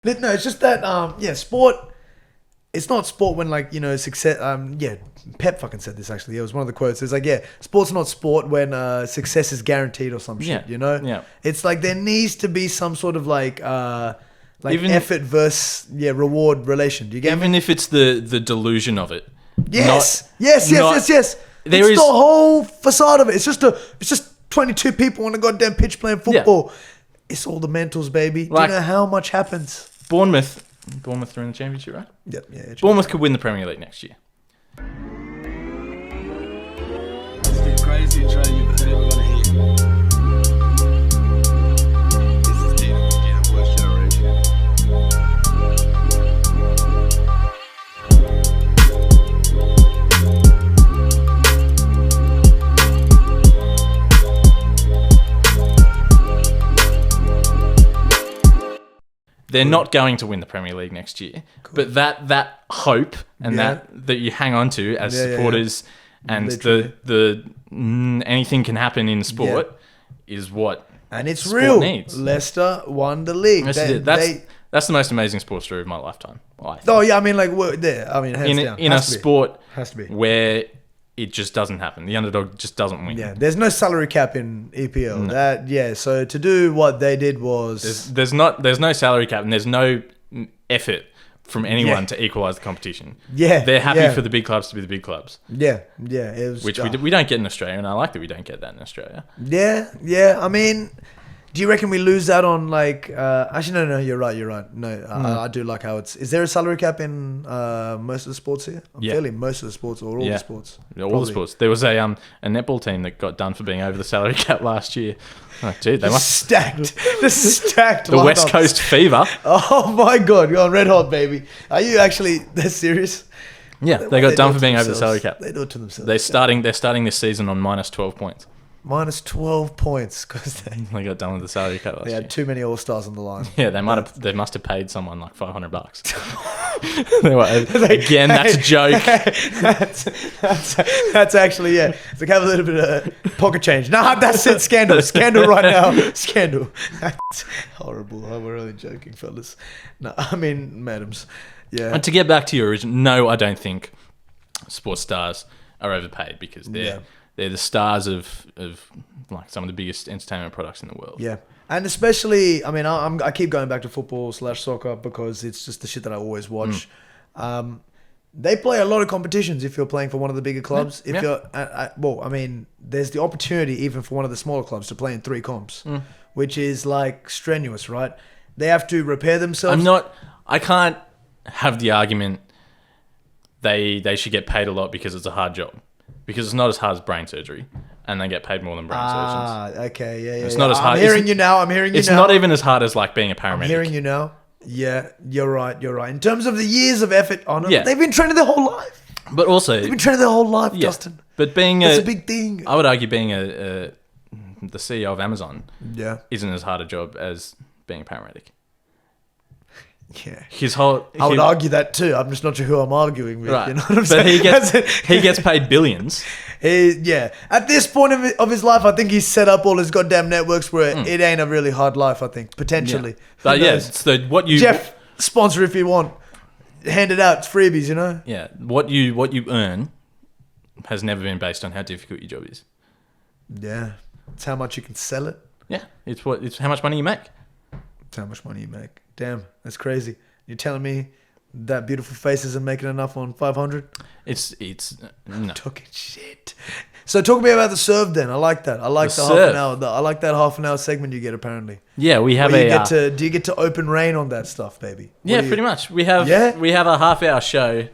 No, it's just that sport. It's not sport when success. Pep fucking said this actually. It was one of the quotes. It's like sport's not sport when success is guaranteed or some shit. Yeah. It's like there needs to be some sort of Even effort versus reward relation. Do you get me? Even if it's the delusion of it. Yes. Yes. There It's is the whole facade of it. It's just 22 people on a goddamn pitch playing football. Yeah. It's all the mentals, baby. Do you know how much happens? Bournemouth are in the championship, right? Yep. Yeah. Bournemouth could win the Premier League next year. It's the crazy intro you've ever gonna hear. This is Gina Worst Generation. They're not going to win the Premier League next year, but that hope and that you hang on to as supporters and the anything can happen in sport is what and it's sport real. Needs. Leicester won the league. That's the most amazing sports story of my lifetime. Oh yeah, I mean hands down. In a sport has to be where it just doesn't happen. The underdog just doesn't win. Yeah, there's no salary cap in EPL. No. So to do what they did was there's no salary cap and there's no effort from anyone to equalise the competition. Yeah, they're happy for the big clubs to be the big clubs. Yeah. It was, which we don't get in Australia, and I like that we don't get that in Australia. Yeah. I mean, do you reckon we lose out on actually no, you're right. No, I do like how it's. Is there a salary cap in most of the sports here? I'm feeling most of the sports or all the sports. Yeah, all the sports. There was a netball team that got done for being over the salary cap last year. Oh, dude, they must stacked. Just stacked. The West Coast fever. Oh my god, you're on red hot, baby. Are you actually? They're serious. Yeah, they got done for being over the salary cap. They do it to themselves. They're starting this season on minus 12 points. Minus 12 points because they got done with the salary cap last year. They had too many All-Stars on the line. Yeah, they must have paid someone like $500. Again, that's a joke. That's actually It's like have a little bit of pocket change. Nah, that's it. Scandal right now. Scandal. That's horrible. We're really joking, fellas. No, I mean madams. Yeah. And to get back to your original, no, I don't think sports stars are overpaid because they're the stars of like some of the biggest entertainment products in the world. Yeah, and especially, I mean, I keep going back to football/soccer because it's just the shit that I always watch. They play a lot of competitions if you're playing for one of the bigger clubs. If you're, I mean, there's the opportunity even for one of the smaller clubs to play in 3 comps, which is like strenuous, right? They have to repair themselves. I can't have the argument they should get paid a lot because it's a hard job. Because it's not as hard as brain surgery, and they get paid more than brain surgeons. Okay, yeah. It's not as hard. I'm hearing you now. It's not even as hard as like being a paramedic. I'm hearing you now. Yeah, you're right. In terms of the years of effort on it, they've been training their whole life. But also, they've been training their whole life, Justin. But that's a big thing. I would argue being the CEO of Amazon, isn't as hard a job as being a paramedic. Yeah, I would argue that too. I'm just not sure who I'm arguing with. Right. You know what I'm saying? But he gets paid billions. At this point of his life, I think he's set up all his goddamn networks where it ain't a really hard life. I think potentially. Yeah. But so Jeff, sponsor if you want, hand it out. It's freebies, you know. Yeah, what you earn has never been based on how difficult your job is. Yeah, it's how much you can sell it. Yeah, it's how much money you make. It's how much money you make. Damn, that's crazy. You're telling me that beautiful face isn't making enough on 500? It's no. Talking shit. So talk to me about the serve then. I like that. I like the half an hour. I like that half an hour segment you get apparently. Yeah, we have do you get to open reign on that stuff, baby? Pretty much. We have a half hour show.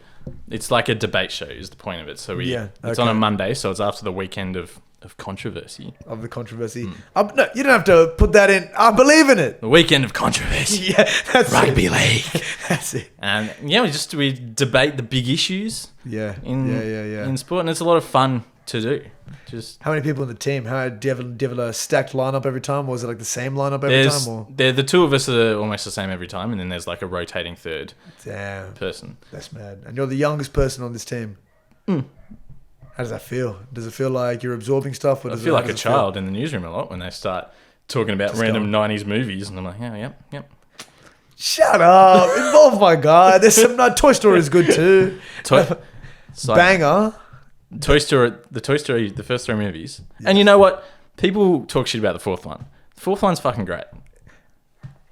It's like a debate show is the point of it. So it's on a Monday, so it's after the weekend of controversy. Of the controversy. No, you don't have to put that in. I believe in it. The weekend of controversy. Yeah, that's Rugby league. That's it. And we debate the big issues. In sport, and it's a lot of fun to do. Just how many people in the team? Do you have a stacked lineup every time, or is it like the same lineup every time? Or the two of us are almost the same every time, and then there's like a rotating third person. That's mad. And you're the youngest person on this team. How does that feel? Does it feel like you're absorbing stuff? Or I feel like a child in the newsroom a lot when they start talking about random 90s movies, and I'm like, yep. Shut up. Involve my guy. There's some... No, Toy Story is good too. Banger. Toy Story, the first 3 movies. Yeah. And you know what? People talk shit about the 4th one. The 4th one's fucking great.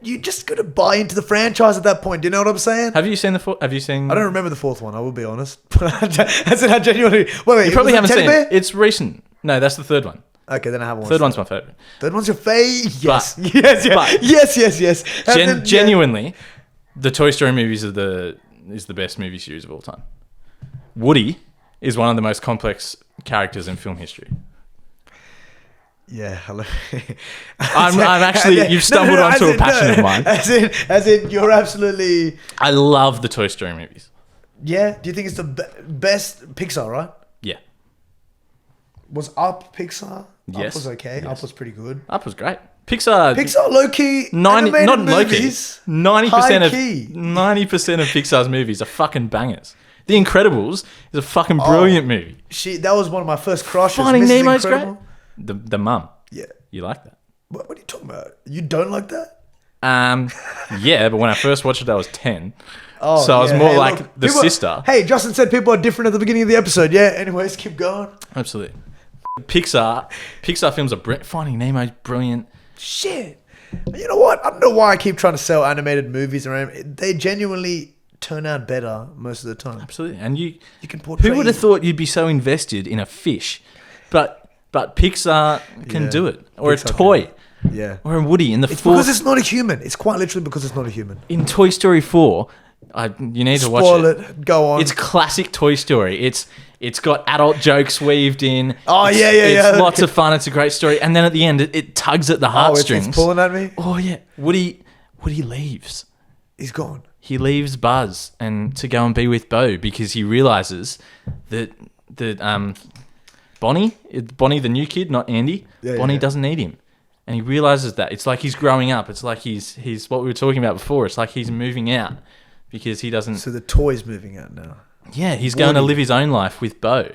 You just got to buy into the franchise at that point. Do you know what I'm saying? Have you seen the 4th? Have you seen... I don't remember the 4th one, I will be honest. As in, I genuinely... Wait, you probably haven't seen it. It's recent. No, that's the 3rd one. Okay, then I haven't watched 3rd one's my favourite. 3rd one's your fave? Yes. But, Yes. Genuinely, the Toy Story movies is the best movie series of all time. Woody is one of the most complex characters in film history. Yeah, hello. I'm actually... You've stumbled onto a passion of mine. As in, you're absolutely... I love the Toy Story movies. Yeah? Do you think it's the best Pixar, right? Yeah. Was Up Pixar? Yes. Up was okay. Yes. Up was pretty good. Up was great. Pixar low-key 90, not movies. Low-key. 90% of High-key. Pixar's movies are fucking bangers. The Incredibles is a fucking brilliant movie. That was one of my first crushes. Finding Nemo's great. The mum. Yeah. You like that? What are you talking about? You don't like that? Yeah, but when I first watched it, I was 10. Oh, so I was more like the sister. Hey, Justin said people are different at the beginning of the episode. Yeah, anyways, keep going. Absolutely. Pixar films are brilliant. Finding Nemo's brilliant. Shit. You know what? I don't know why I keep trying to sell animated movies around. They genuinely turn out better most of the time. Absolutely. And you can portray... Who would have thought you'd be so invested in a fish? But Pixar can do it. Or Pixar a toy. Yeah. Or a Woody in the It's because it's not a human. It's quite literally because it's not a human. In Toy Story 4, you need to watch it. Spoil it. Go on. It's classic Toy Story. It's got adult jokes weaved in. Oh, yeah. It's lots of fun. It's a great story. And then at the end, it tugs at the heartstrings. It's pulling at me? Oh, yeah. Woody leaves. He's gone. He leaves Buzz and to go and be with Bo because he realizes that Bonnie, the new kid, not Andy. Bonnie doesn't need him. And he realizes that. It's like he's growing up. It's like he's what we were talking about before. It's like he's moving out because he doesn't... So the toy's moving out now. Yeah, he's going to live his own life with Bo.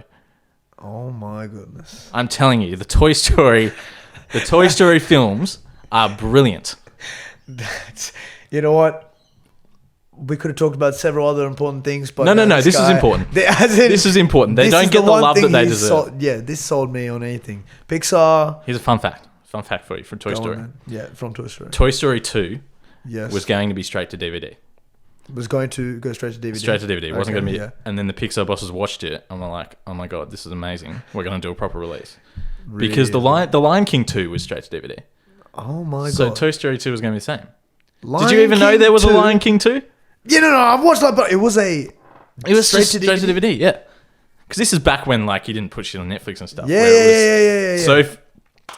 Oh my goodness. I'm telling you, the Toy Story films are brilliant. You know what? We could have talked about several other important things, but no. This is important. This is important. They don't get the love that they deserve. This sold me on anything. Pixar. Here's a fun fact. Fun fact for you from Toy Story. From Toy Story. Toy Story 2 yes. was going to be straight to DVD. Was going to go straight to DVD. Straight to DVD. It wasn't going to be. Yeah. And then the Pixar bosses watched it and were like, "Oh my god, this is amazing. We're going to do a proper release." Really? Because the Lion King 2 was straight to DVD. Oh my god. So Toy Story 2 was going to be the same. Did you even know there was a Lion King 2? Yeah, no. I've watched that, but it was straight to DVD. Yeah. Because this is back when you didn't put shit on Netflix and stuff. Yeah. So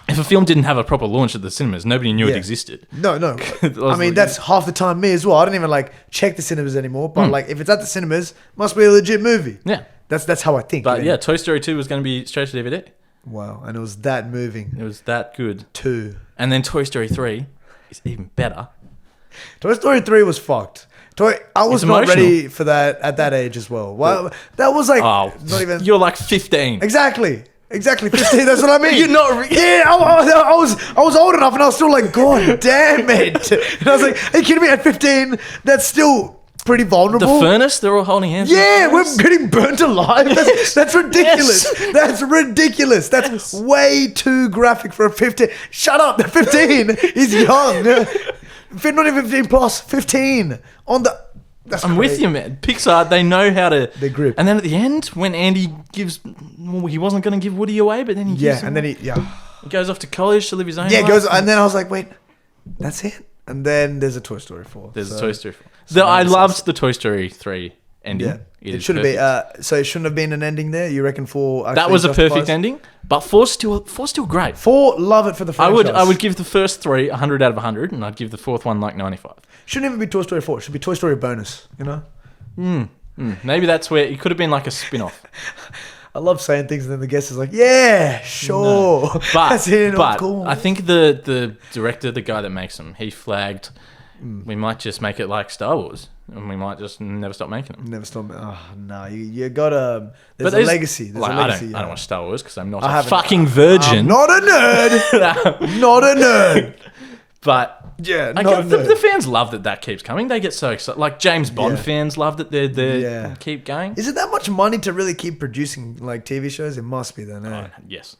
if a film didn't have a proper launch at the cinemas, nobody knew it existed. No. I mean, that's half the time me as well. I don't even check the cinemas anymore. But if it's at the cinemas, must be a legit movie. Yeah. That's how I think. But yeah, Toy Story 2 was going to be straight to DVD. Wow. And it was that moving. It was that good. 2. And then Toy Story 3 is even better. Toy Story 3 was fucked. I was not ready for that at that age as well. Well, that was not even... You're 15. Exactly 15. That's what I mean. You're not... Yeah, I was old enough and I was still God damn it. And I was like, are you kidding me? At 15, that's still pretty vulnerable. The furnace, they're all holding hands. Yeah, we're getting burnt alive. That's ridiculous. Yes. That's ridiculous. That's way too graphic for a 15. Shut up. The 15 is young. Not even 15 plus, 15 on the... I'm with you, man. Pixar, they know how to... They grip. And then at the end, when Andy gives... Well, he wasn't going to give Woody away, but then he gives him... He goes off to college to live his own life. And then I was like, wait, that's it? And then there's a Toy Story 4. There's a Toy Story 4. I loved the Toy Story 3 ending. Yeah. It should have been... so it shouldn't have been an ending there? You reckon 4... That was a perfect ending, but 4's still great. 4, love it for the franchise. I would give the first 3 100 out of 100, and I'd give the 4th one 95. Shouldn't even be Toy Story 4. It should be Toy Story bonus, you know? Maybe that's where... It could have been like a spin-off. I love saying things and then the guest is like, yeah, sure. No. But cool. I think the director, the guy that makes them, he flagged, we might just make it like Star Wars. And we might just never stop making them. Never stop. Oh, no. You gotta... There's a legacy. There's a legacy. I don't watch Star Wars because I'm not a fucking virgin. I'm not a nerd. Not a nerd. But Yeah, the fans love that keeps coming. They get so excited. Like James Bond fans love that they keep going. Is it that much money to really keep producing like TV shows? It must be then. Eh? Yes.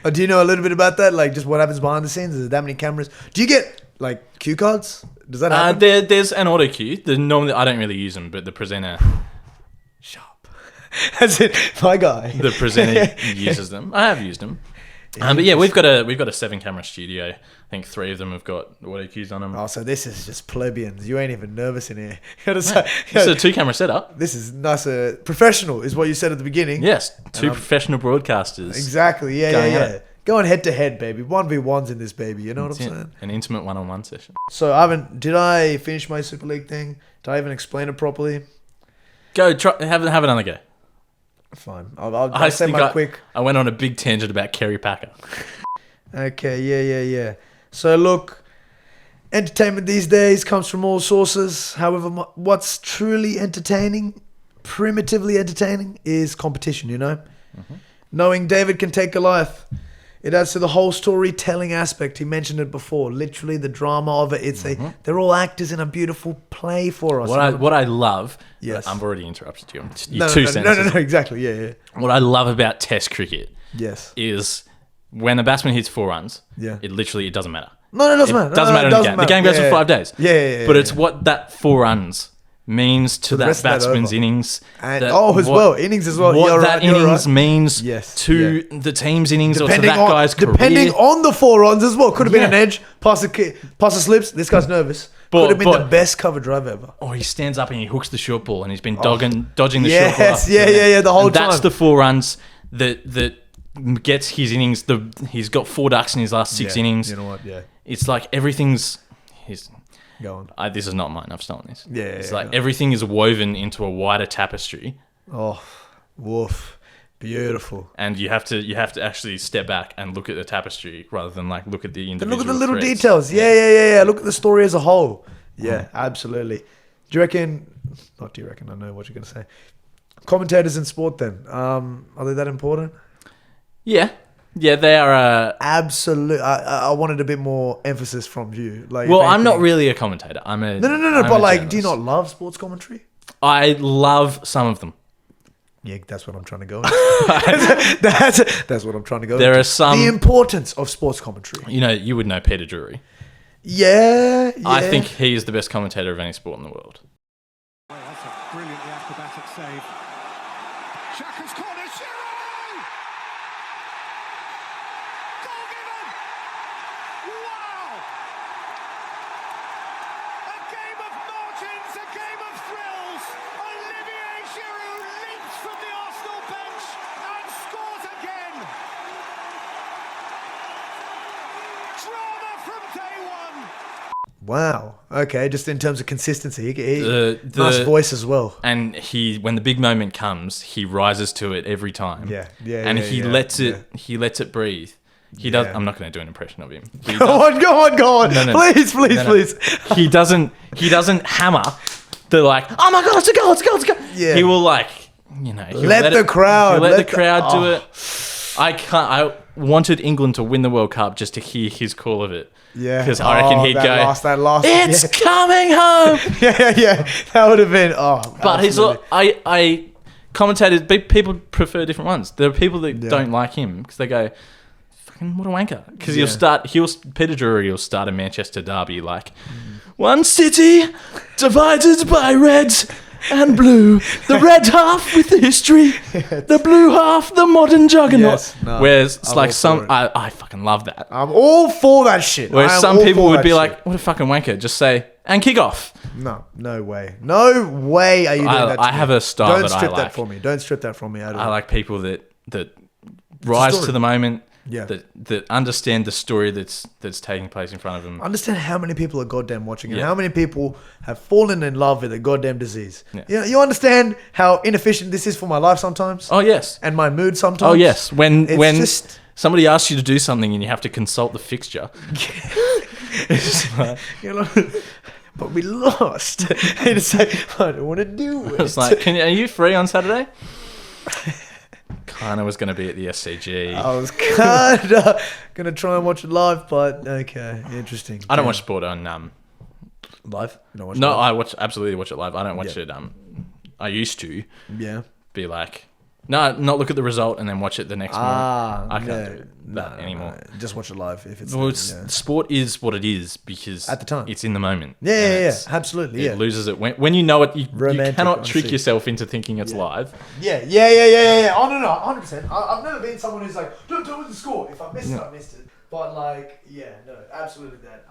Oh, do you know a little bit about that? Like just what happens behind the scenes? Is there that many cameras? Do you get like cue cards? Does that happen? There's an auto cue. Normally I don't really use them, but the presenter... Sharp. That's it. My guy. The presenter uses them. I have used them. But yeah, we've got a 7-camera studio. I think 3 of them have got auto cues on them. Oh, so this is just plebeians. You ain't even nervous in here. It's a 2-camera setup. This is nice. Professional is what you said at the beginning. Yes, 2 professional broadcasters. Exactly. Yeah. Going head to head, baby. 1v1s in this baby. You know what I'm saying? An intimate one-on-one session. So, Ivan, did I finish my Super League thing? Did I even explain it properly? Go try have another go. Fine. I'll say my quick. I went on a big tangent about Kerry Packer. Okay. Yeah. So look, entertainment these days comes from all sources. However, what's truly entertaining, primitively entertaining, is competition, you know? Mm-hmm. Knowing David can take Goliath. It adds to the whole storytelling aspect. He mentioned it before. Literally the drama of it. They're all actors in a beautiful play for us. What I love... Yes. I've already interrupted you. No, exactly. Yeah. What I love about Test cricket is when a batsman hits 4 runs, it doesn't matter. No, it doesn't matter. It doesn't matter in the game. The game goes for 5 days. Yeah. But it's what that 4 runs means to that batsman's innings. And innings as well. What that innings means to the team's innings or to that guy's career. Depending on the 4 runs as well. Could have been an edge, pass a slips. This guy's nervous. Could have been the best cover drive ever. Or he stands up and he hooks the short ball and he's been dodging the short ball. Yeah, the whole time. That's the 4 runs that gets his innings. He's got 4 ducks in his last 6 innings. You know what? Yeah. It's like everything's... Go on. This is not mine. I've stolen this. Yeah. It's like everything is woven into a wider tapestry. Oh, woof. Beautiful. And you have to actually step back and look at the tapestry rather than like look at the individual look at the little threads. details. Yeah. Look at the story as a whole. Yeah, absolutely. Do you reckon... Not do you reckon. I know what you're going to say. Commentators in sport then. Are they that important? Yeah, they are. Absolute. I wanted a bit more emphasis from you. Like, well, I'm not really a commentator. I'm a no. But like, do you not love sports commentary? I love some of them. Yeah, that's what I'm trying to go into. That's what I'm trying to go into. There are some... The importance of sports commentary. You know, you would know Peter Drury. Yeah. I think he is the best commentator of any sport in the world. Well, that's a brilliantly acrobatic save. Shaka's corner, Giroud! Goal given! Wow! A game of margins, a game of thrills. Olivier Giroud leaps from the Arsenal bench and scores again. Drama from day one. Wow. Okay, just in terms of consistency, nice voice as well. And when the big moment comes, he rises to it every time. Yeah. And he lets it breathe. He does. I'm not going to do an impression of him. Go on. No. Please. He doesn't hammer. They're like, oh my god, it's a goal. Yeah. He will let the crowd do it. I wanted England to win the World Cup just to hear his call of it. Yeah. Because I reckon he'd go, that last, it's coming home. Yeah. That would have been, But I commentators, people prefer different ones. There are people that don't like him because they go, fucking what a wanker. Because Peter Drury will start a Manchester derby like, one city divided by red and blue. The red half with the history, the blue half, the modern juggernaut. Yes, no, Whereas it's like I fucking love that. I'm all for that shit. Whereas some people would be like, what a fucking wanker. Just say, and kick off. No way. No way are you doing that to I have a style that I like. Don't strip that from me. Don't strip that from me at all. I like people that rise to the moment. Yeah. That understand the story that's taking place in front of them. Understand how many people are goddamn watching and how many people have fallen in love with a goddamn disease. Yeah. You understand how inefficient this is for my life sometimes? Oh, yes. And my mood sometimes? Oh, yes. When somebody asks you to do something and you have to consult the fixture. But we lost. And it's like, I don't want to do it. It's like, are you free on Saturday? Kind of was going to be at the SCG. I was kind of going to try and watch it live, but okay, interesting. I don't watch sport on live. You don't watch No, live? I absolutely watch it live. I don't watch Yeah. it. I used to Yeah. be like, no, not look at the result and then watch it the next morning. I can't yeah. do that anymore. No. Just watch it live if it's. Well, yeah. sport is what it is because At the time. it's in the moment. Yeah, And yeah, it's- absolutely. It Yeah. loses it when you know it. You Romantic, cannot trick honestly. yourself into thinking it's live. Yeah. Oh no, 100%. I've never been someone who's like, don't tell me the score. If I missed it, I missed it. But like, yeah, no, absolutely that.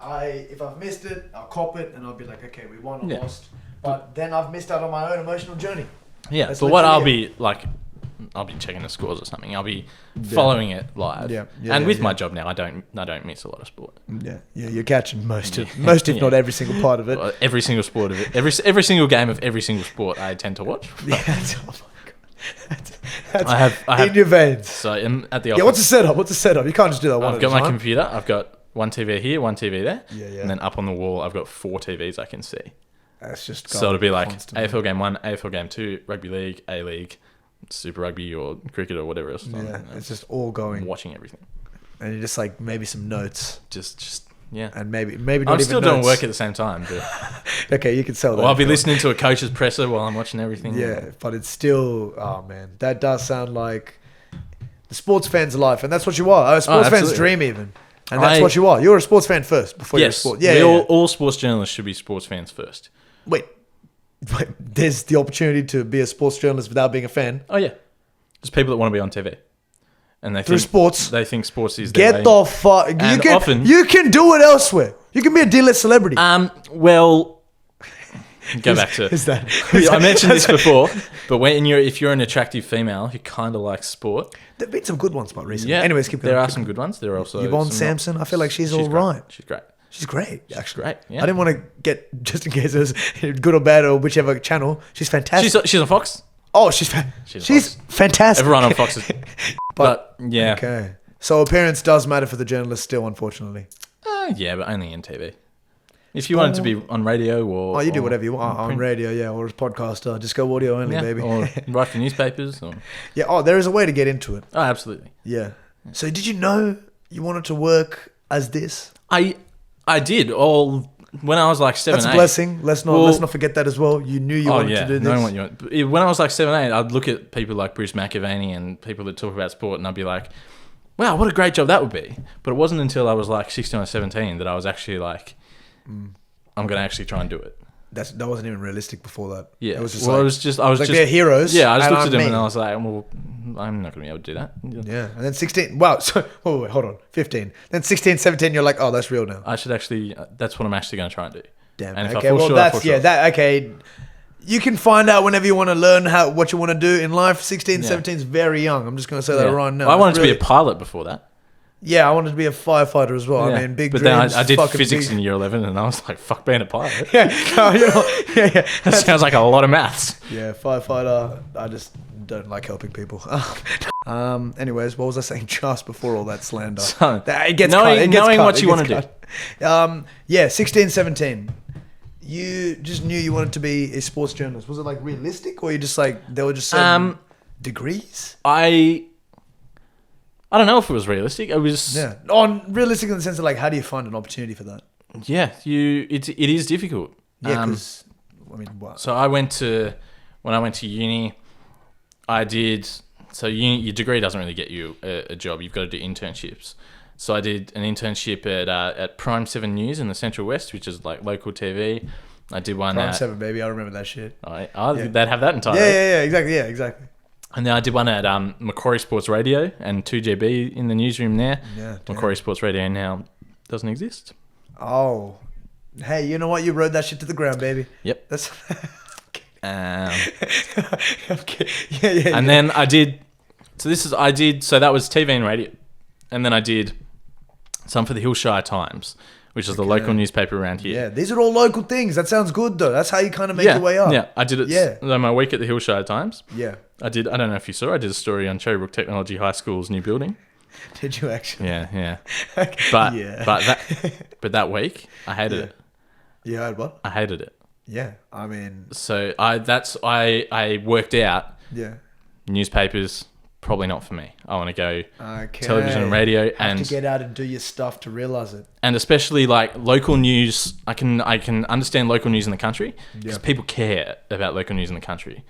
If I've missed it, I'll cop it and I'll be like, okay, we won or Yeah. lost. But then I've missed out on my own emotional journey. Yeah, That's but what I'll literally be like, I'll be checking the scores or something. I'll be following it live. Yeah, and with yeah. my job now, I don't miss a lot of sport. Yeah, you're catching most if not every single part of it. Every single sport of it, every single game of every single sport, I tend to watch. Yeah, oh my god, that's I have in your veins. So at the office, Yeah, what's the setup? You can't just do that one. I've got my computer. I've got one TV here, one TV there, Yeah. and then up on the wall, I've got 4 TVs I can see. That's just So it'll be like constantly. AFL game 1, AFL game 2, rugby league, A league, Super Rugby or cricket or whatever else. Yeah, it's just all going, watching everything. and you're just like maybe some notes, Just yeah. and maybe not I'm even still doing notes. work at the same time, but Okay, you can sell that. I'll be if you listening to a coach's presser while I'm watching everything. want. Yeah, but it's still. Oh man, that does sound like the sports fan's life, and that's what you are. A sports fan's absolutely. dream, even, and that's what you are. You're a sports fan first before you're a Yes. sport. Yeah, All sports journalists should be sports fans first. Wait, there's the opportunity to be a sports journalist without being a fan. Oh yeah, there's people that want to be on TV, and they Through think sports. They think sports is their Get way. the fuck. You can do it elsewhere. You can be a D-list celebrity. Well, go back to. Is that? I mentioned this before, but if you're an attractive female who kind of likes sport, There've been some good ones, but recently. yeah. Anyways, keep going. There are some good ones. There are also Yvonne some not- Sampson. I feel like she's all great. right. She's great. She's great. She's Actually, great. Yeah. I didn't want to get just in case it was good or bad or whichever channel. She's fantastic. She's on Fox. Oh, she's Fox. fantastic. Everyone on Fox is. but yeah. Okay. So appearance does matter for the journalist still, unfortunately. Yeah, but only in TV. If you wanted to be on radio or... Oh, you do or whatever you want. On print- radio, yeah, or as podcaster. Just go audio only, yeah, baby. or write for newspapers. Or... Yeah, oh, there is a way to get into it. Oh, absolutely. Yeah. So did you know you wanted to work as this? I did all... When I was like 7, That's a 8... blessing. Let's not forget that as well. You knew you wanted to do this. knowing what you want. But when I was like 7, 8, I'd look at people like Bruce McAvaney and people that talk about sport, and I'd be like, wow, what a great job that would be. But it wasn't until I was like 16 or 17 that I was actually like, I'm going to actually try and do it. That wasn't even realistic before that. Yeah. It was just I was just they're heroes. Yeah, I just and looked at I'm them me. and I was like, well, I'm not going to be able to do that. Yeah. And then 16. Wow. So, wait, hold on. 15. Then 16, 17, you're like, oh, that's real now. I should actually, that's what I'm actually going to try and do. Damn. And if Okay. I fall Well, short, I fall that's, short. okay. You can find out whenever you want to learn what you want to do in life. 16, 17 is very young. I'm just going to say that Yeah. right now. Well, I wanted It's to be really- a pilot before that. Yeah, I wanted to be a firefighter as well. Yeah. I mean, big but dreams. then I did fucking physics big- in year 11 and I was like, fuck being a pilot. Yeah. No, yeah. That sounds like a lot of maths. Yeah, firefighter. I just don't like helping people. Anyways, what was I saying just before all that slander? So, It gets knowing- cut. It gets knowing cut. what It you gets wanna cut. Yeah, 16, 17. You just knew you wanted to be a sports journalist. Was it like realistic, or you just like they were just certain degrees? I don't know if it was realistic. It was Yeah, on realistic in the sense of like, how do you find an opportunity for that? yeah. It is difficult. Yeah, because I mean, what? So when I went to uni, I did. So your degree doesn't really get you a job. You've got to do internships. So I did an internship at Prime 7 News in the Central West, which is like local TV. I did one Prime at 7, baby. I remember that shit. they'd Yeah. have that entirely. Yeah, exactly. And then I did one at Macquarie Sports Radio and 2GB in the newsroom there. Yeah, damn. Macquarie Sports Radio now doesn't exist. Oh, hey, you know what? You rode that shit to the ground, baby. Yep. That's Okay. okay. Yeah. And then I did. So that was TV and radio, and then I did some for the Hillshire Times, which is the local newspaper around here. Yeah, these are all local things. That sounds good though. That's how you kind of make your way up. Yeah, I did it. Yeah. So my week at the Hillshire Times. Yeah. I don't know if you saw. I did a story on Cherrybrook Technology High School's new building. Did you actually? Yeah. Yeah. But that week I hated it. You heard what? I hated it. Yeah. I mean, So I worked out yeah. newspapers, probably not for me. I want to go Okay. television and radio, Have and to get out and do your stuff to realize it. and especially like local news. I can understand local news in the country because people care about local news in the country.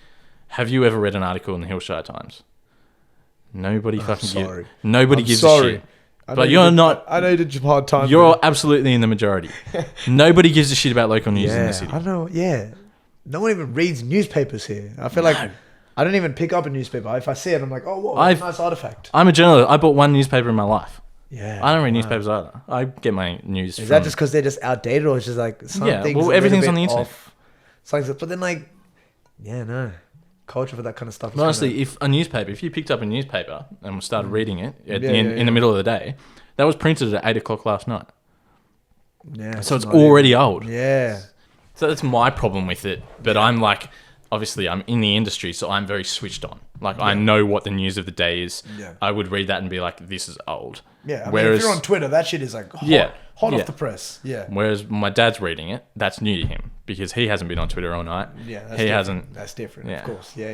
Have you ever read an article in the Hillshire Times? Nobody Nobody gives a shit. But you're not. I know you did your hard time. You're absolutely in the majority. Nobody gives a shit about local news in the city. I don't know. Yeah. No one even reads newspapers here. I feel like I don't even pick up a newspaper. If I see it, I'm like, oh, what a nice artifact. I'm a journalist. I bought one newspaper in my life. Yeah. I don't read newspapers either. I get my news Is that just because they're just outdated, or it's just like some things well, everything's on the internet. But then like, no. Culture for that kind of stuff. But honestly, if you picked up a newspaper and started reading it in the middle of the day, that was printed at 8 o'clock last night. Yeah. So it's already old. Yeah. So that's my problem with it. But I'm like, obviously, I'm in the industry, so I'm very switched on. Like, I know what the news of the day is. Yeah. I would read that and be like, this is old. Yeah. I mean, if you're on Twitter, that shit is like hot off the press. Yeah. Whereas my dad's reading it, that's new to him because he hasn't been on Twitter all night. Yeah. That's different, of course. Yeah.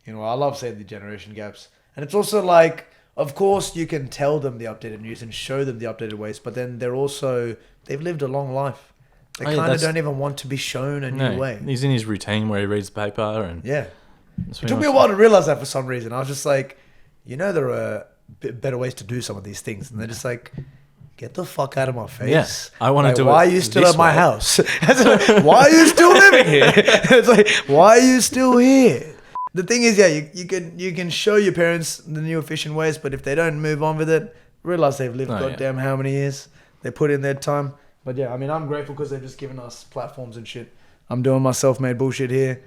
You know, I love saying the generation gaps. And it's also like, of course, you can tell them the updated news and show them the updated ways, but then they've lived a long life. They kind of don't even want to be shown a new way. He's in his routine where he reads the paper. And it took me a while to realize that for some reason. I was just like, there are better ways to do some of these things. And they're just like, get the fuck out of my face. Yeah, I want to do it. Why are you still at my house? Why are you still living here? It's like, why are you still here? The thing is, you can show your parents the new efficient ways, but if they don't move on with it, realize they've lived goddamn how many years. They put in their time. But yeah, I mean, I'm grateful because they've just given us platforms and shit. I'm doing my self-made bullshit here.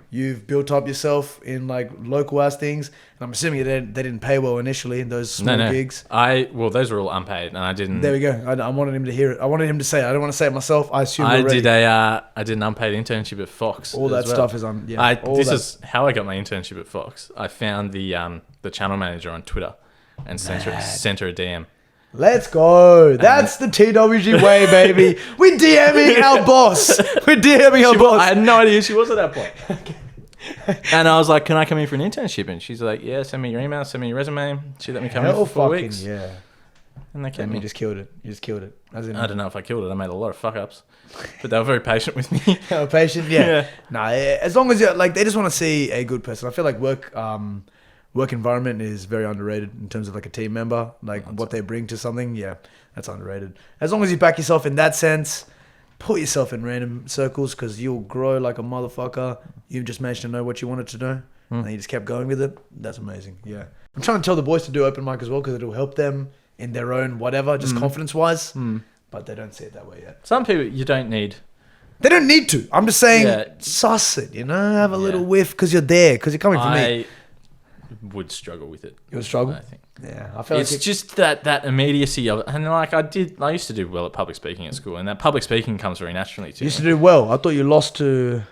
You've built up yourself in like local ass things. And I'm assuming they didn't pay well initially in those small gigs. Those were all unpaid, and I didn't. There we go. I wanted him to hear it. I wanted him to say it. I don't want to say it myself. I assume I did an unpaid internship at Fox. All that stuff is on. Yeah. This is how I got my internship at Fox. I found the channel manager on Twitter and sent her a DM. Let's go. That's the TWG way, baby. We're DMing our boss. We're DMing our boss. I had no idea she was at that point. And I was like, can I come in for an internship? And she's like, yeah, send me your email, send me your resume. She let me come in for 4 weeks. Yeah. And they kept me. You just killed it. I don't know if I killed it. I made a lot of fuck ups. But they were very patient with me. They were patient? Yeah. No, as long as you're like, they just want to see a good person. I feel like work environment is very underrated in terms of like a team member, like what they bring to something. Yeah, that's underrated. As long as you back yourself in that sense, put yourself in random circles because you'll grow like a motherfucker. You've just managed to know what you wanted to know and you just kept going with it. That's amazing. Yeah. I'm trying to tell the boys to do open mic as well because it'll help them in their own whatever, just confidence wise. But they don't see it that way yet. Some people you don't need. They don't need to. I'm just saying, suss it, have a little whiff because you're there, because you're coming from me. Would struggle with it. You would struggle? I think. Yeah. I feel it's just that immediacy of it. And like I used to do well at public speaking at school, and that public speaking comes very naturally to you. Used to do well. I thought you lost to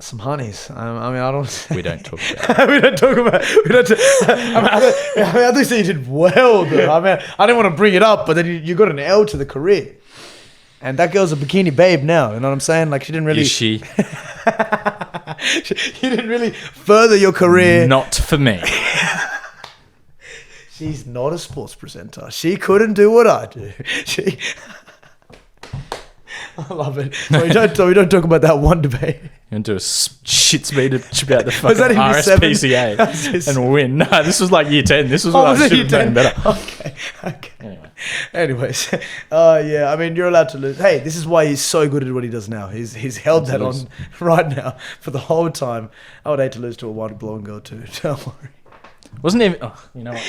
some honeys. I mean, I don't... We don't talk about it. I think you did well, though. I mean, I didn't want to bring it up, but then you got an L to the career. And that girl's a bikini babe now. You know what I'm saying? Like, she didn't really... Is she? You didn't really further your career. Not for me. She's not a sports presenter. She couldn't do what I do. I love it. So we don't talk about that one debate. You're going to do a shit speed about the fucking RSPCA and win. No, this was like year 10. This was what I should have done better. Okay. Anyways, yeah, I mean, you're allowed to lose. Hey, this is why he's so good at what he does now. He's held that on right now for the whole time. I would hate to lose to a white blonde girl too. Don't worry. Wasn't even... Oh, you know what?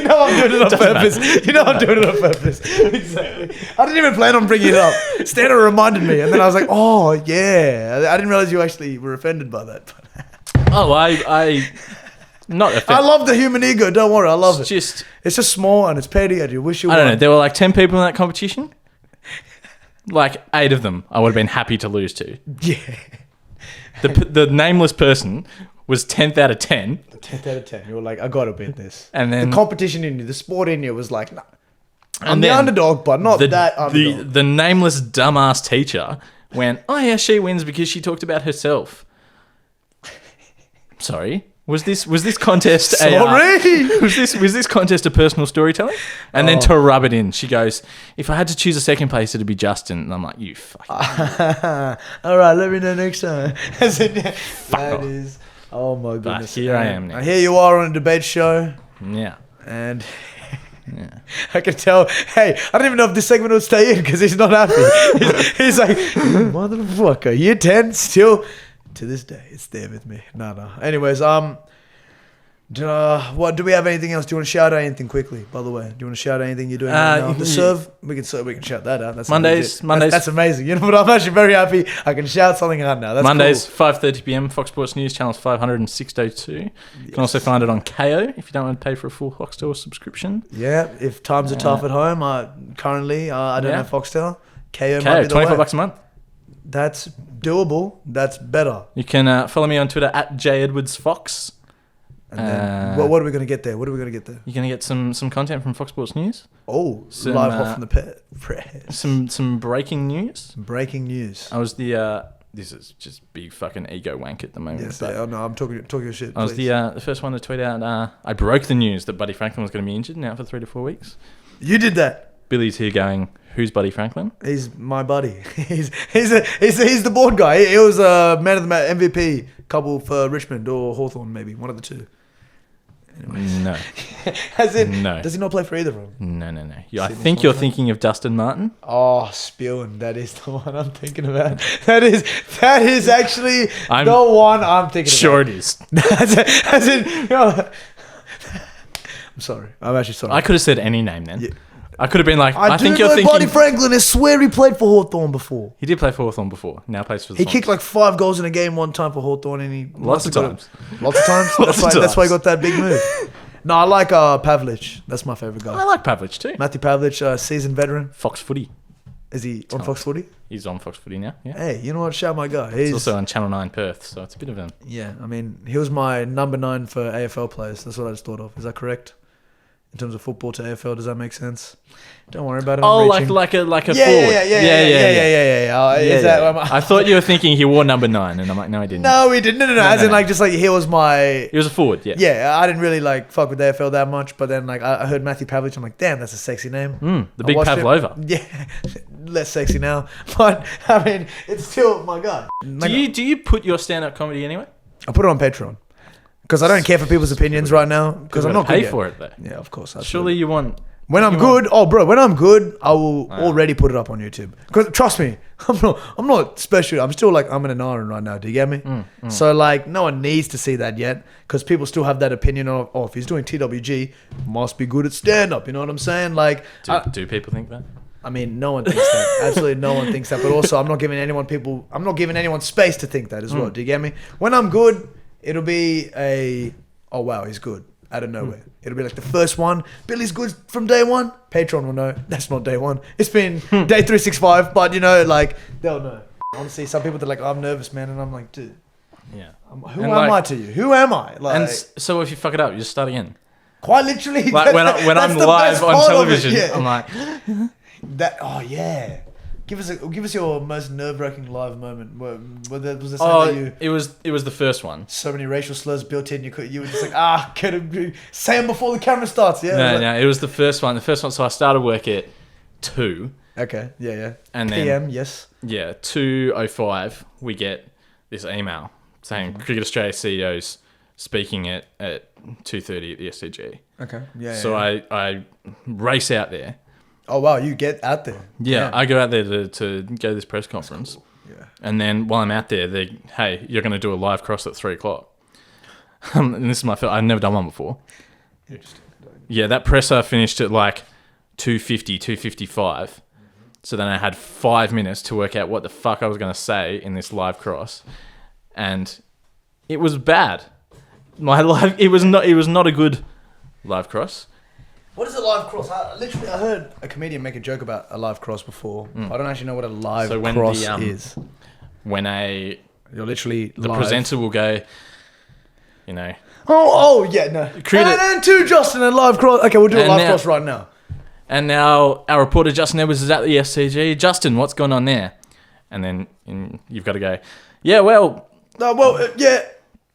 I'm doing it on purpose. I'm doing it on purpose. Exactly. I didn't even plan on bringing it up. Stana reminded me, and then I was like, oh, yeah. I didn't realize you actually were offended by that. I not offended. I love the human ego. Don't worry. I love it. It's just small, and it's petty, and you wish you were. I don't know. There were like 10 people in that competition. Like 8 of them I would have been happy to lose to. Yeah. The nameless person was 10th out of 10. 10th out of 10. You were like, I got to beat this. And then the competition in you, the sport in you was like, nah, I'm the underdog, but not that underdog. The nameless dumbass teacher went, oh yeah, she wins because she talked about herself. Sorry. Was this contest was this contest a personal storytelling? And then to rub it in, she goes, "If I had to choose a second place, it'd be Justin." And I'm like, "You fucking." All right, let me know next time. off. Is. Oh my goodness. But here I am now. Here you are on a debate show, Yeah. and I can tell. Hey, I don't even know if this segment will stay in because he's not happy. He's like, "You motherfucker, year 10 still." To this day, it's there with me. No. Anyways, what do we have? Anything else? Do you want to shout out anything quickly? By the way, do you want to shout out anything you're doing right now? The serve, we can shout that out. That's Mondays. That's amazing. You know what? I'm actually very happy. I can shout something out now. That's Mondays, cool. 5:30 p.m. Fox Sports News channels 500 and 602. You can also find it on KO if you don't want to pay for a full Foxtel subscription. Yeah, if times are tough at home, currently I don't have Foxtel. KO might be the way. $25 a month. That's doable. That's better. You can follow me on Twitter at JEdwardsFox. And then, what are we going to get there? You're going to get some content from Fox Sports News. Oh, live hot from the press. Some breaking news. Breaking news. I was the... this is just big fucking ego wank at the moment. Yes, no, I'm talking your shit. I was the first one to tweet out, I broke the news that Buddy Franklin was going to be injured and out for 3 to 4 weeks. You did that. Billy's here going, "Who's Buddy Franklin?" He's my buddy. He's the board guy. He was a man of the match MVP couple for Richmond or Hawthorn, maybe one of the two. Anyways. No. As in, no. Does he not play for either of them? No. I think you're thinking of Dustin Martin. Oh, spewing. That is the one I'm thinking about. That is actually the one I'm thinking sure about. Sure it is. as in, you know, I'm sorry. I'm actually sorry. I could have said any name then. Yeah. I could have been like, I think do you're know thinking... Buddy Franklin. I swear he played for Hawthorn before. He did play for Hawthorn before. Now plays for the He Swans. kicked like 5 goals in a game one time for Hawthorn, and he Lots of times. Lots of times. That's why he got that big move. No, I like Pavlich. That's my favorite guy. I like Pavlich too. Matthew Pavlich, seasoned veteran. Fox Footy. Is he on Fox Footy? He's on Fox Footy now. Yeah. Hey, you know what? Shout my guy. He's also on Channel 9 Perth, so it's a bit of a... Yeah, I mean, he was my number 9 for AFL players. That's what I just thought of. Is that correct? In terms of football to AFL, does that make sense? Don't worry about it. Oh, like a forward. Yeah. Is that? I thought you were thinking he wore number 9, and I'm like, no, he didn't. No, he didn't. No. As in, like, just like he was my. He was a forward. Yeah. Yeah, I didn't really like fuck with AFL that much, but then like I heard Matthew Pavlich. I'm like, damn, that's a sexy name. The big Pavlova. Yeah, less sexy now, but I mean, it's still my guy. Do you put your stand-up comedy anywhere? I put it on Patreon. Because I don't care for people's opinions right now. Because I'm not pay good for it though. Yeah, of course. Surely you want. When I'm good, when I'm good, I will already put it up on YouTube. Because trust me, I'm not special. I'm still like I'm in an iron right now. Do you get me? So like, no one needs to see that yet. Because people still have that opinion of, if he's doing TWG, must be good at stand up. You know what I'm saying? Like, do people think that? I mean, no one thinks that. Absolutely, no one thinks that. But also, I'm not giving anyone space to think that as well. Do you get me? When I'm good, it'll be oh wow, he's good out of nowhere. It'll be like the first one. Billy's good from day one. Patreon will know. That's not day one. It's been day 365, but you know, like they'll know. Honestly, some people they're like, I'm nervous, man, and I'm like, dude, yeah. Who am I to you? Who am I? Like, and so if you fuck it up, you just start again. Quite literally. Like when I'm live on television, I'm like that. Oh yeah. Give us your most nerve-wracking live moment. Was there something that you... It was the first one. So many racial slurs built in. You were just like, say them before the camera starts. Yeah. No, it was the first one. So I started work at 2. Okay. Yeah. And then PM. Yes. Yeah. 2:05. We get this email saying Cricket Australia CEOs speaking at 2:30 at the SCG. Okay. Yeah. So I race out there. Oh wow, you get out there. Yeah, I go out there to go to this press conference. Cool. Yeah. And then while I'm out there, hey, you're going to do a live cross at 3:00. And this is my first, I've never done one before. Interesting. Yeah, that presser finished at like 2:50, 2:55. So then I had 5 minutes to work out what the fuck I was going to say in this live cross. And it was bad. It was not a good live cross. What is a live cross? I heard a comedian make a joke about a live cross before. I don't actually know what a live cross is. When you're literally the live. presenter will go, you know. Oh yeah, no. And to Justin a live cross. Okay, we'll do a live cross right now. And now our reporter Justin Edwards is at the SCG. Justin, what's going on there? And then you've got to go. Yeah, well. Yeah.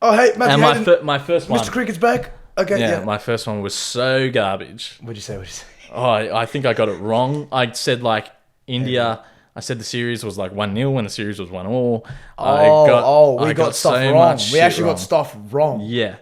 Oh, hey, Matthew And Hayden. my first one. Mr. Cricket's back. Okay, yeah. My first one was so garbage. What'd you say? Oh, I think I got it wrong. I said like India. I said the series was like 1-0 when the series was 1-1. We got stuff wrong. We actually got stuff wrong. Yeah.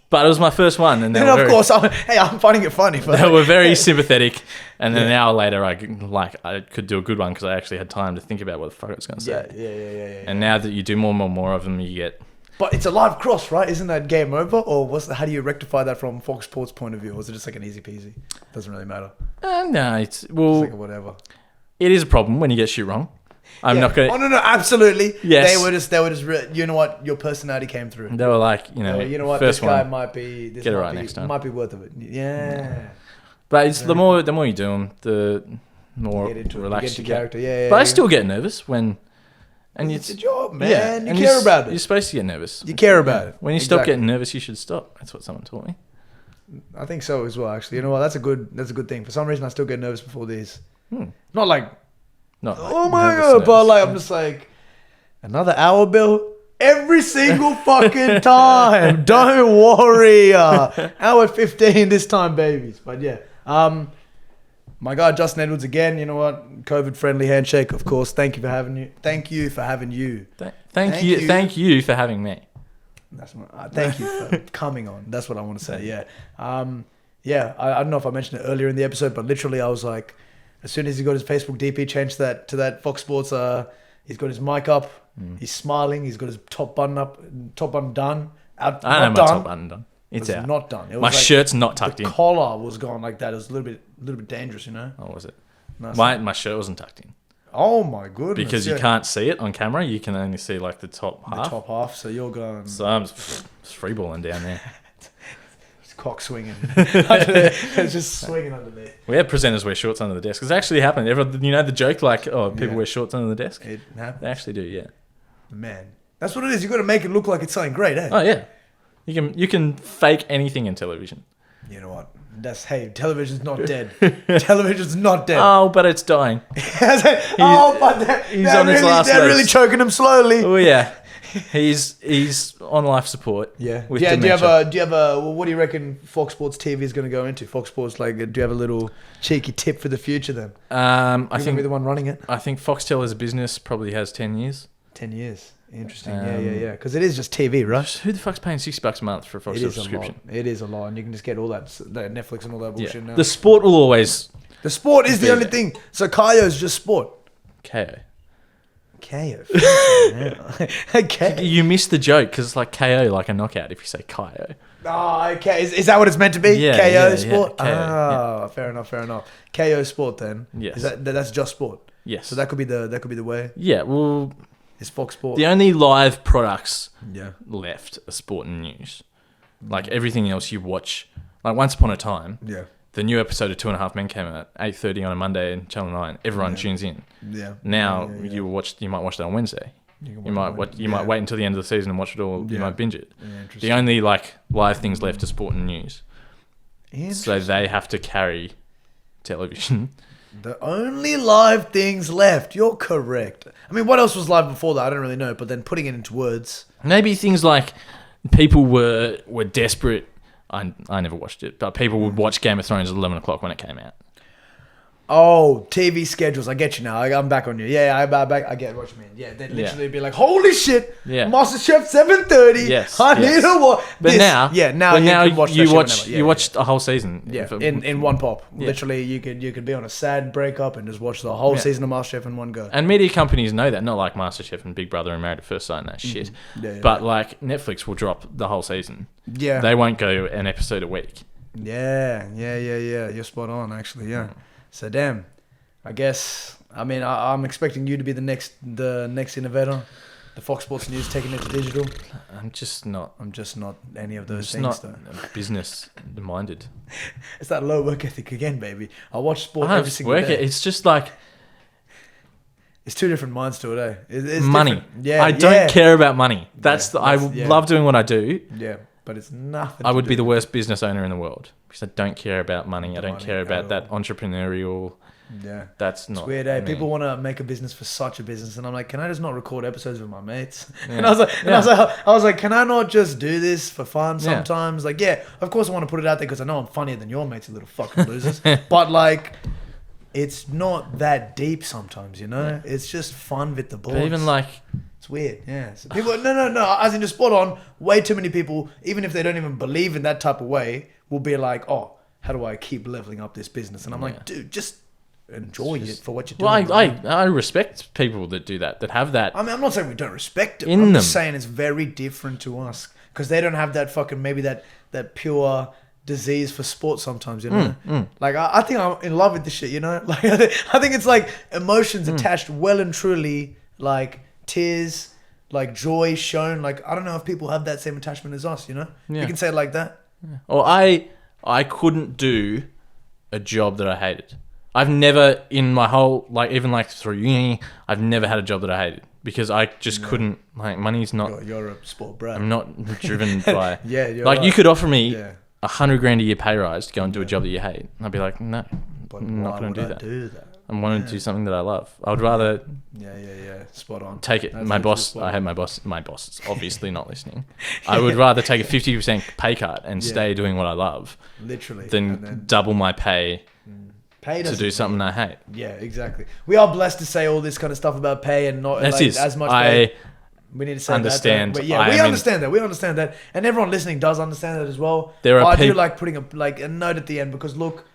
But it was my first one. And then, of course, I'm finding it funny. But they were very sympathetic. And then an hour later, I could do a good one because I actually had time to think about what the fuck I was going to say. Yeah. And now that you do more of them, you get... But it's a live cross, right? Isn't that game over? Or how do you rectify that from Fox Sports' point of view? Or is it just like an easy peasy? Doesn't really matter. No, it's like whatever. It is a problem when you get shit wrong. I'm not going to... Oh, no, absolutely. Yes. They were just you know what? Your personality came through. They were like, you know what? first This guy one, might be... This get it might right be, next time. Might be worth of it. Yeah. But it's the more you do them, the more relaxed you get. Character. Yeah, but I still get nervous when... And it's a job, man. Yeah, you care about it. You're supposed to get nervous. You care about it. When you stop getting nervous, you should stop. That's what someone taught me. I think so as well, actually. You know what? That's a good thing. For some reason, I still get nervous before these. Not like... oh my God, but like I'm just like, another hour, Bill? Every single fucking time. Don't worry. Hour 15 this time, babies. But yeah. My guy Justin Edwards again. You know what? COVID-friendly handshake, of course. Thank you for having you. Thank you for having you. Thank you for having me. That's thank you for coming on. That's what I want to say. Yeah. I don't know if I mentioned it earlier in the episode, but literally I was like, as soon as he got his Facebook DP changed to that Fox Sports, he's got his mic up, he's smiling, he's got his top button done. I don't know my top button done. It's out. Not done. It was my shirt's not tucked in. The collar was gone like that. It was a little bit dangerous, you know. Oh, was it? No, my shirt wasn't tucked in. Oh my goodness! Because you can't see it on camera. You can only see like the top half. The top half. So you're going. So I'm just freeballing down there. Cock swinging. It's just swinging underneath. We had presenters wear shorts under the desk. It's actually happened. You know the joke like, people wear shorts under the desk? It happens. They actually do, yeah. Man. That's what it is. You got to make it look like it's something great, eh? Oh, yeah. You can fake anything in television. You know what? Television's not dead. Television's not dead. Oh, but it's dying. He's on his last legs. They're really choking him slowly. Oh, yeah. He's on life support. Yeah. With do you dementia. have a what do you reckon Fox Sports TV is going to go into? Fox Sports, do you have a little cheeky tip for the future then? I think be the one running it. I think Foxtel as a business probably has 10 years. 10 years. Interesting. Yeah. Because it is just TV, right? Who the fuck's paying $60 a month for a Foxtel subscription? It is a lot, and you can just get all that Netflix and all that bullshit now. The sport will always. The sport is the only thing. So Kayo's just sport. KO. Okay. You missed the joke because it's like KO, like a knockout if you say Kayo. Oh, okay. Is that what it's meant to be? Yeah, KO sport? KO, Fair enough. KO sport then. Yes. That's just sport. Yes. So that could be the way. Yeah, well, it's Fox Sport. The only live products left are sport and news. Like everything else you watch, like Once Upon a Time. Yeah. The new episode of 2.5 Men came out 8:30 on a Monday in Channel 9. Everyone tunes in. Yeah. Now you might watch that on Wednesday. You might wait until the end of the season and watch it all. You might binge it. Yeah, the only live things left are sport and news. So they have to carry television. The only live things left. You're correct. I mean, what else was live before that? I don't really know. But then putting it into words. Maybe things like people were desperate. I never watched it, but people would watch Game of Thrones at 11 o'clock when it came out. Oh, TV schedules. I get you now. I'm back on you. Yeah, I get what you mean. Yeah, they'd literally be like, holy shit, MasterChef 7:30. Yes. I need to watch. But now you can watch you watch the whole season. Yeah, in one pop. Yeah. Literally, you could be on a sad breakup and just watch the whole season of MasterChef in one go. And media companies know that, not like MasterChef and Big Brother and Married at First Sight and that shit. But like Netflix will drop the whole season. Yeah. They won't go an episode a week. Yeah. You're spot on, actually. Yeah. So damn, I guess. I mean, I'm expecting you to be the next innovator. The Fox Sports News taking it to digital. I'm just not any of those things. Though. Business minded. It's that low work ethic again, baby. I watch sport every single day. It's just like it's two different minds to it. Eh? It's money. Different. Yeah, I don't care about money. I love doing what I do. Yeah, but it's nothing. I would be the worst business owner in the world because I don't care about money. I don't care about that entrepreneurial Yeah. That's not It's weird, eh? me. People want to make a business for such a business, and I'm like, can I just not record episodes with my mates? Yeah. And I was like, can I not just do this for fun Yeah. sometimes? Like, yeah, of course I want to put it out there because I know I'm funnier than your mates, you little fucking losers. But like, it's not that deep sometimes, you know? It's just fun with the balls. But even like, It's weird, yeah. So people, no. As in, you're spot on. Way too many people, even if they don't even believe in that type of way, will be like, "Oh, how do I keep leveling up this business?" And I'm like, dude, just enjoy it for what you're doing. well, I respect people that do that have that. I mean, I'm not saying we don't respect it. In I'm them. just saying it's very different to us because they don't have that fucking maybe that pure disease for sport sometimes, you know. Like I think I'm in love with this shit, you know. Like I think it's like emotions attached well and truly, like tears, like joy shown. Like I don't know if people have that same attachment as us, you know. Yeah. You can say it like that. Or I couldn't do a job that I hated. I've never in my whole even through uni, I've never had a job that I hated because I just couldn't. Like money's not. You're a sport brat. I'm not driven by. Yeah, you're like right. you could offer me Yeah. $100 grand a year pay rise to go and do a job that you hate. I'd be like, no, But I'm not why going would to I do that. do that? I want to do something that I love. I would rather Yeah. Spot on. take it. That's My literally boss, spot I on. hate my boss. My boss is obviously not listening. I would rather take a 50% pay cut and stay doing what I love Literally. than And then double my pay pay to doesn't do something I hate. Yeah, exactly. We are blessed to say all this kind of stuff about pay and not That's like, it. as much I pay. We need to say understand. that. But yeah, I we mean- understand that. We understand that. And everyone listening does understand that as well. There are But I do peop- like putting a note at the end because look,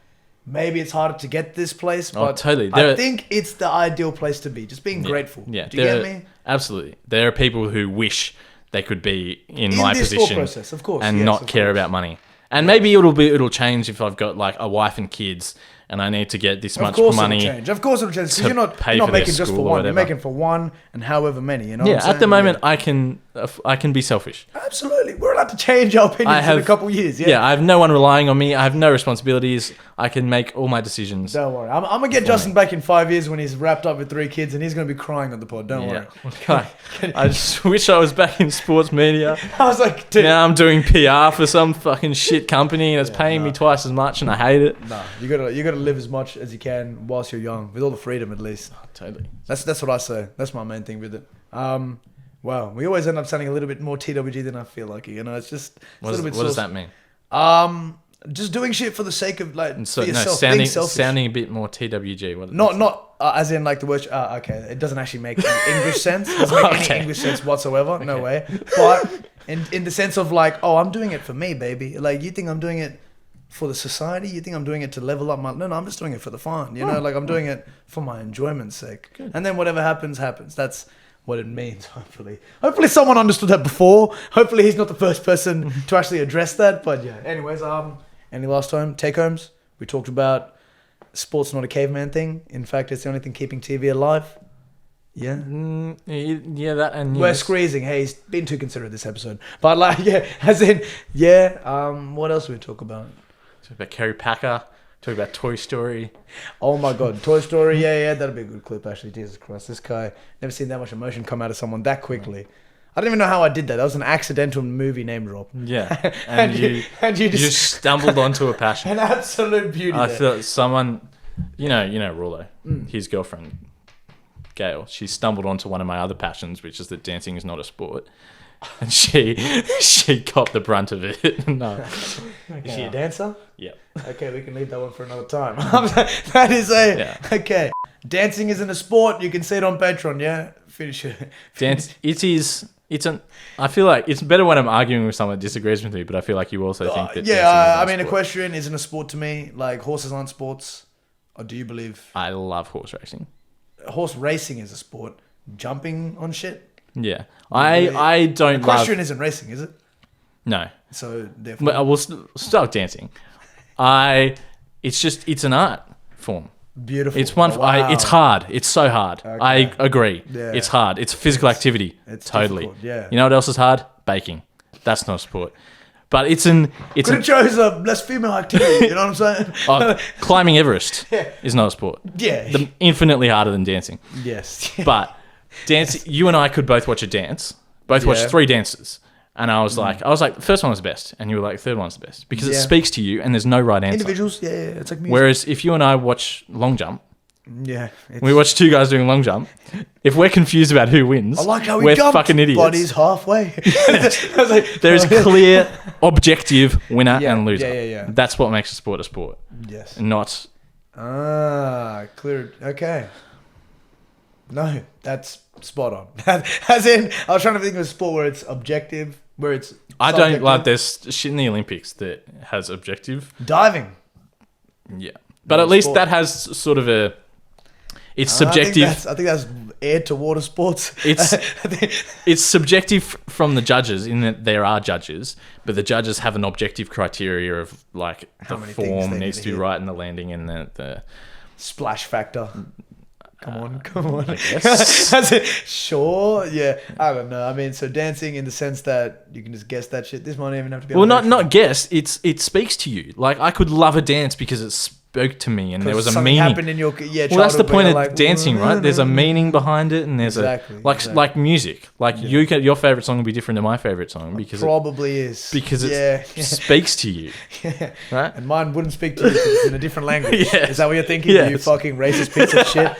maybe it's harder to get this place, but totally. I think it's the ideal place to be. Just being Yeah. grateful. Yeah, Do you get me? Absolutely. There are people who wish they could be in In my this thought position process, of course, and yes, not of care course. about money. And maybe it'll change if I've got like a wife and kids and I need to get this much Of course money. it'll change. Of course it'll change. Because to you're not pay you're not for their making just for school or one. You're whatever. making for one and however many. You know. Yeah, what I'm at the saying? moment Yeah. I can be selfish. Absolutely. We're allowed to change our opinions in a couple of years. Yeah, I have no one relying on me. I have no responsibilities. I can make all my decisions. Don't worry. I'm going to get Justin back in 5 years when he's wrapped up with 3 kids and he's going to be crying on the pod. Don't worry. God, I just wish I was back in sports media. I was like, dude. Now I'm doing PR for some fucking shit company and it's paying me twice as much and I hate it. Nah, you gotta live as much as you can whilst you're young, with all the freedom at least. Totally. That's what I say. That's my main thing with it. Wow, we always end up sounding a little bit more TWG than I feel like. You know, it's just a little bit. What does that mean? Just doing shit for the sake of like So, for no, yourself, being selfish. sounding a bit more TWG. What Not as in like the word. Okay, it doesn't actually make any English sense. It doesn't make Okay. any English sense whatsoever. No way. But in the sense of like, oh, I'm doing it for me, baby. Like you think I'm doing it for the society? You think I'm doing it to level up my? No, I'm just doing it for the fun. You know, like I'm doing it for my enjoyment's sake. And then whatever happens, happens. That's what it means. Hopefully someone understood that before. Hopefully he's not the first person to actually address that. But yeah. Anyways, any last take homes? We talked about sports not a caveman thing. In fact, it's the only thing keeping TV alive. Yeah. Yeah, that and We're news. squeezing. Hey, he's been too considerate this episode. But like, yeah, as in, yeah. What else do we talk about? Talk about Kerry Packer. Talk about Toy Story. Oh my God, Toy Story. Yeah, that'd be a good clip actually. Jesus Christ, this guy, never seen that much emotion come out of someone that quickly. I don't even know how I did that. That was an accidental movie name drop. Yeah, And you you just stumbled onto a passion. an absolute beauty. I there. thought someone, you know, Rollo, his girlfriend, Gail. She stumbled onto one of my other passions, which is that dancing is not a sport, and she got the brunt of it. No, Is she a dancer? yeah, Okay, we can leave that one for another time. That is okay. Dancing isn't a sport. You can see it on Patreon. Yeah, finish it. dance. It is. It's an. I feel like it's better when I'm arguing with someone that disagrees with me, but I feel like you also think that. Yeah, dancing I mean, is a sport. equestrian isn't a sport to me. Like horses aren't sports. Or do you believe I love horse racing. horse racing is a sport? Jumping on shit. Yeah, I don't Equestrian love. isn't racing, is it? No, So therefore, but I will start dancing. It's an art form. beautiful. It's one. Wow. It's hard. It's so hard. I agree. Yeah. It's hard. It's a physical activity. it's totally. difficult, yeah. You know what else is hard? Baking. That's not a sport. But it's Could have chose a less female activity. You know what I'm saying? climbing Everest is not a sport. Yeah. Infinitely harder than dancing. Yes. But dance. You and I could both watch a dance. Both watch Yeah. 3 dances. And I was like, the first one was the best, and you were like, third one's the best because it Yeah. speaks to you, and there's no right answer. Individuals, yeah, it's like music. Whereas if you and I watch long jump, Yeah. We watch two guys doing long jump. If we're confused about who wins, I like how he we're jumped, fucking idiots. but he's halfway. I was like, There's clear, objective winner and loser. Yeah. That's what makes a sport. Yes. Not. Clear. Okay. No, that's spot on. As in, I was trying to think of a sport where it's objective, where it's. I don't like there's shit in the Olympics that has objective. Diving. Yeah. But at least that has sort of a. It's subjective. I think that's air to water sports. It's subjective from the judges in that there are judges, but the judges have an objective criteria of like the form needs to be right in the landing and the splash factor. Come on. I guess. Sure, yeah. I don't know. I mean, so dancing in the sense that you can just guess that shit. This might even have to be. Well, not guess. It speaks to you. Like I could love a dance because it spoke to me and there was a meaning. Happened in your well, that's the point of dancing, right? There's a meaning behind it, and there's like music. Like your favorite song will be different to my favorite song because probably is because it speaks to you, right? And mine wouldn't speak to you because it's in a different language. Yes. Is that what you're thinking? Yes. You fucking racist piece of shit.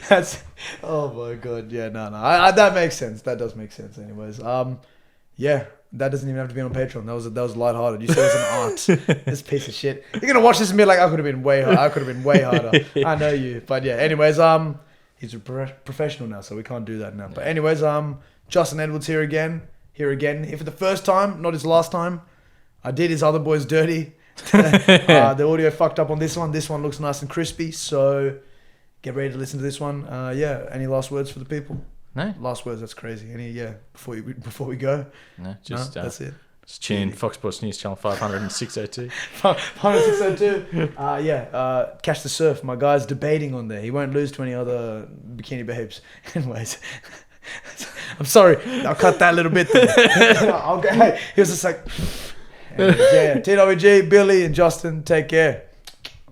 That's. Oh my god. Yeah. No. That makes sense. That does make sense. Anyways. Yeah. That doesn't even have to be on Patreon. That was lighthearted. You said it was an art. This piece of shit. You're gonna watch this and be like, I could have been way harder. I know you. But yeah. Anyways, he's a professional now, so we can't do that now. But anyways, Justin Edwards here again. Here for the first time, not his last time. I did his other boys dirty. The audio fucked up on this one. This one looks nice and crispy. So get ready to listen to this one. Yeah. Any last words for the people? No. Last words, that's crazy. Before we go? No, just that's it. Just tune in Fox Sports News Channel 500 and 602. 500 602. Catch the Surf. My guy's debating on there. He won't lose to any other bikini babes. Anyways. I'm sorry. I'll cut that little bit there. He was just like... Anyways, TWG, Billy and Justin, take care.